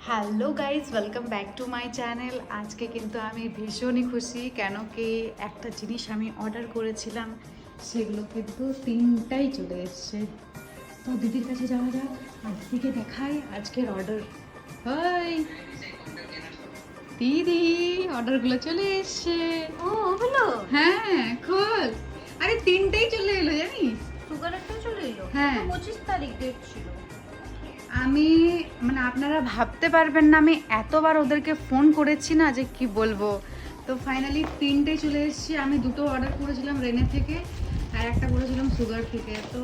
Hello guys, welcome back to my channel. আজকে কিন্তু আমি ভীষণই খুশি, কেন কি একটা জিনিস আমি অর্ডার করেছিলাম, সেগুলো কিন্তু তিনটাই চলে এসছে। তো দিদির কাছে যাওয়া যাক আর দিদিকে দেখাই আজকের অর্ডার। হাই দিদি, অর্ডারগুলো চলে এসছে। ও ওগুলো হ্যাঁ খোল। আরে তিনটেই চলে এলো জানিস। সুগারেরটাও চলে এলো। হ্যাঁ। 25 তারিখ ডেট ছিল। আমি আপনারা ভাবতে পারবেন না, আমি এতবার ওদেরকে ফোন করেছি না যে কি বলবো। তো ফাইনালি তিনটে চলে এসেছি। আমি দুটো অর্ডার করেছিলাম রেনে থেকে আর একটা করেছিলাম সুগার থেকে। তো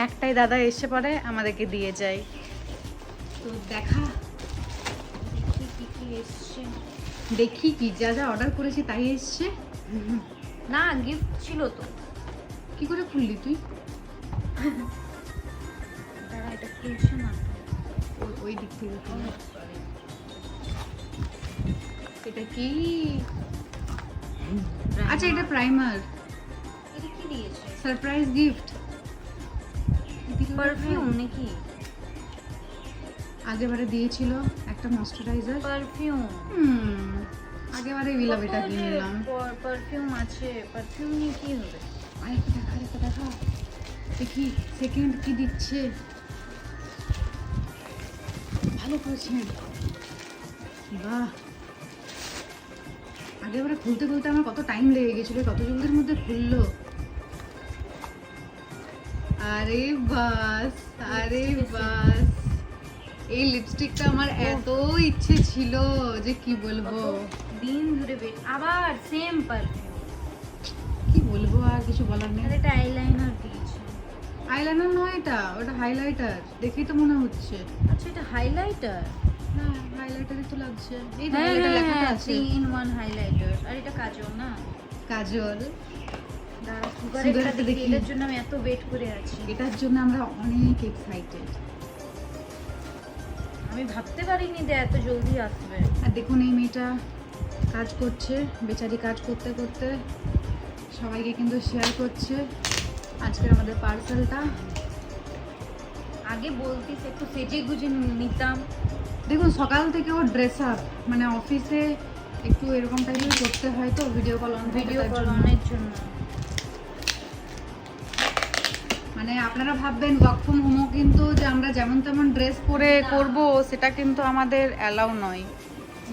একটাই দাদা এসে পরে আমাদেরকে দিয়ে যায়। তো দেখা দেখি কি কি এসছে। দেখি কি যা যা অর্ডার করেছি তাই এসছে। না গিফট ছিল তো। কি করে খুললি তুই? দাঁড়া এটা খুলছে না। ওই দিক থেকে খুল। এটা কি? আচ্ছা এটা প্রাইমার। এটা কি দিয়েছে? Surprise gift. পারফিউম নাকি? আগেবারে দিয়েছিল একটা ময়শ্চারাইজার। পারফিউম। আগেবারে বিলাপ এটা কিনলাম। পারফিউম আছে। পারফিউম নিয়ে কি হবে? আরেকটা দেখা দেখি সেকেন্ড কি দিচ্ছে। ভালো করেছেন, বাহ। আগেবারে খুলতে খুলতে আমার কত টাইম লেগে গেছিল, কত জলদির মধ্যে খুললো। আরে বাস, আরে বাস, এই লিপস্টিকটা আমার এত ইচ্ছে ছিল যে কি বলবো। দিন ধরে বেট আবার সেম পারফিউম। কি বলবো, আর কিছু বলার নেই। আর এটা আইলাইনার দিয়েছে। আইলাইনার নয় এটা, ওটা হাইলাইটার দেখেই তো মনে হচ্ছে। আচ্ছা এটা হাইলাইটার। হ্যাঁ হাইলাইটারই তো লাগছে। এই হ্যাঁ এটা লেখাটা হ্যাঁ আছে 3 in 1 হাইলাইটার। আর এটা কাজল না? কাজল। দাঁড়া সুগারেরটা সুগারেরটা দেখি। দেখি। এটার জন্য আমি এত ওয়েট করে আছি। এটার জন্য আমরা অনেক এক্সাইটেড। আমি ভাবতে পারিনি যে এত জলদি আসবে। আর দেখুন এই মেয়েটা কাজ করছে, বেচারি কাজ করতে করতে সবাইকে কিন্তু শেয়ার করছে আজকের আমাদের পার্সেলটা। আগে বলতিস একটু সেজে গুজে নিতাম। দেখুন সকাল থেকে ওর ড্রেস আপ, অফিসে একটু এরকম টাইপের করতে হয়, তো ভিডিও কল ভিডিও কল অনের জন্য। আপনারা ভাববেন ওয়ার্ক ফ্রম হোমও কিন্তু যে আমরা যেমন তেমন ড্রেস পরে না। করব, সেটা কিন্তু আমাদের অ্যালাউ নয়।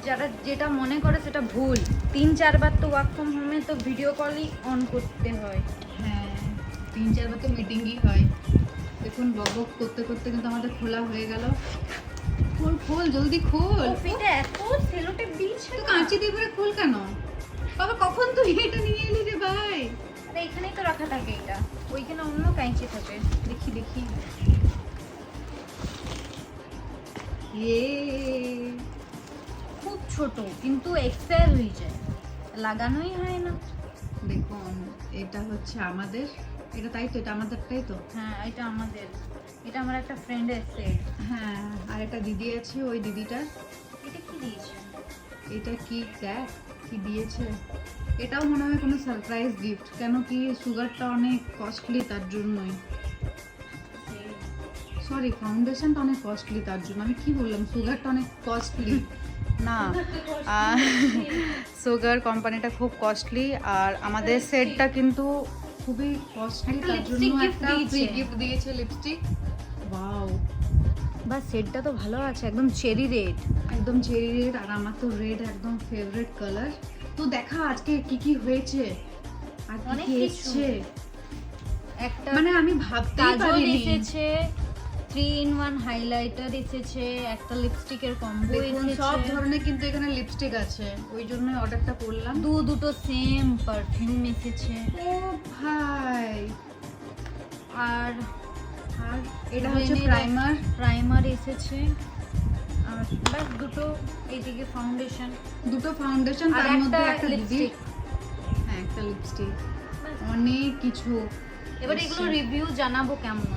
যারা যেটা মনে করে সেটা ভুল। 3-4 বার তো ওয়ার্ক ফ্রম হোমে তো ভিডিও কলই অন করতে হয়। হ্যাঁ 3-4 বার তো মিটিংই হয়। দেখুন বক বক করতে করতে কিন্তু আমাদের খোলা হয়ে গেল। খোল খোল জলদি খোল। এটা এত সেলোটেপ দিয়েছে তো না। কাঁচি দিয়ে করে খোল কেন বাবা? কখন তুই এটা নিয়ে এলি রে ভাই? আরে এখানেই তো রাখা থাকে এটা। ওইখানে অন্য কাঁচি থাকে। দেখি দেখি। ইয়ে খুব ছোট কিন্তু এক্সেল হয়ে যায়, লাগানোই হয় না। দেখুন এটা হচ্ছে আমাদের, এটা তাই তো, এটা আমাদেরটাই তো। হ্যাঁ এটা আমাদের, এটা আমার একটা ফ্রেন্ডের সেট। হ্যাঁ আর একটা দিদি আছে, ওই দিদিটার। এটা কি দিয়েছে? এটা কি দেখ কি দিয়েছে। এটাও মনে হয় কোনো সারপ্রাইজ গিফট, কেন কি সুগারটা অনেক কস্টলি তার জন্যই। সরি ফাউন্ডেশনটা অনেক কস্টলি তার জন্য। আমি কি বললাম, সুগারটা অনেক কস্টলি না, সুগার কোম্পানিটা খুব কস্টলি। আর আমাদের সেটটা কিন্তু খুবই কস্টলি, একটা তার জন্য lipstick gift একটা ফ্রি দিয়েছে। গিফট দিয়েছে লিপস্টিক। ওয়াও, বা সেটটা তো ভালো আছে, একদম চেরি রেড। একদম চেরি রেড, আর আমার তো রেড একদম ফেভারিট কালার। তো দেখা আজকে কি কি হয়েছে আর কি অনেক কি কিছু। এসেছে। একটা আমি ভাবতেই কাজল পারিনি। এসেছে, 3 in 1 হাইলাইটার এসেছে, একটা লিপস্টিকের কম্বো দেখুন এসেছে। সব ধরনের কিন্তু এখানে লিপস্টিক আছে, ওই জন্য অর্ডারটা করলাম। দুটো সেম পারফিউম এসেছে। ও ভাই, আর আর এটা হচ্ছে প্রাইমার। প্রাইমার এসেছে। আর ব্যাস দুটো, এইদিকে ফাউন্ডেশন, দুটো ফাউন্ডেশন, আর তার মধ্যে একটা একটা দিদি। লিপস্টিক। হ্যাঁ একটা লিপস্টিক, অনেক কিছু। এবার এগুলো রিভিউ জানাবো কেমন।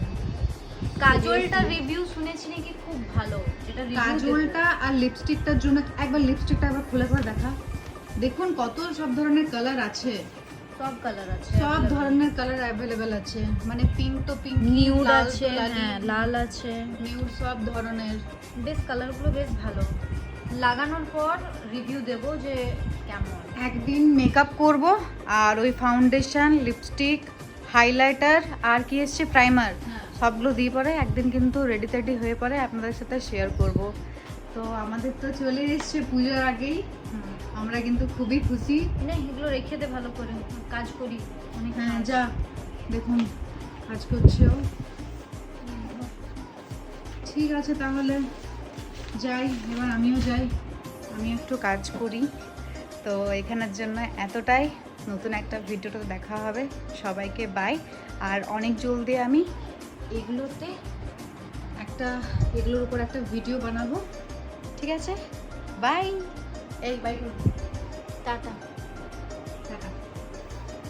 কাজলটা রিভিউ শুনেছি নাকি খুব ভালো। এটা কাজলটা আর লিপস্টিকটার জন্য একবার লিপস্টিকটা একবার খুলে করে দেখা। দেখুন কত সব ধরনের কালার আছে। সব কালার আছে, সব available। ধরনের কালার অ্যাভেলেবেল আছে, মানে পিঙ্ক তো পিঙ্ক, নিউড আছে, হ্যাঁ লাল আছে, নিউড, সব ধরনের। বেশ কালারগুলো বেশ ভালো। লাগানোর পর রিভিউ দেব যে কেমন। একদিন মেকআপ করব, আর ওই ফাউন্ডেশন, লিপস্টিক, হাইলাইটার আর কি এসছে প্রাইমার, হ্যাঁ। সবগুলো দিয়ে পরে একদিন কিন্তু রেডি টেডি হয়ে পরে আপনাদের সাথে শেয়ার করব। তো আমাদের তো চলে এসছে পুজোর আগেই, আমরা কিন্তু খুবই খুশি। না এগুলো রেখে দে ভালো করে, কাজ করি অনেক। হ্যাঁ যা, দেখুন কাজ করছেও। ঠিক আছে তাহলে যাই, এবার আমিও যাই, আমি একটু কাজ করি। তো এখানের জন্য এতটাই, নতুন একটা ভিডিওতে দেখা হবে, সবাইকে বাই। আর অনেক জলদি আমি এগুলোর উপর একটা ভিডিও বানাবো, ঠিক আছে? বাই। এই বাই। টাটা।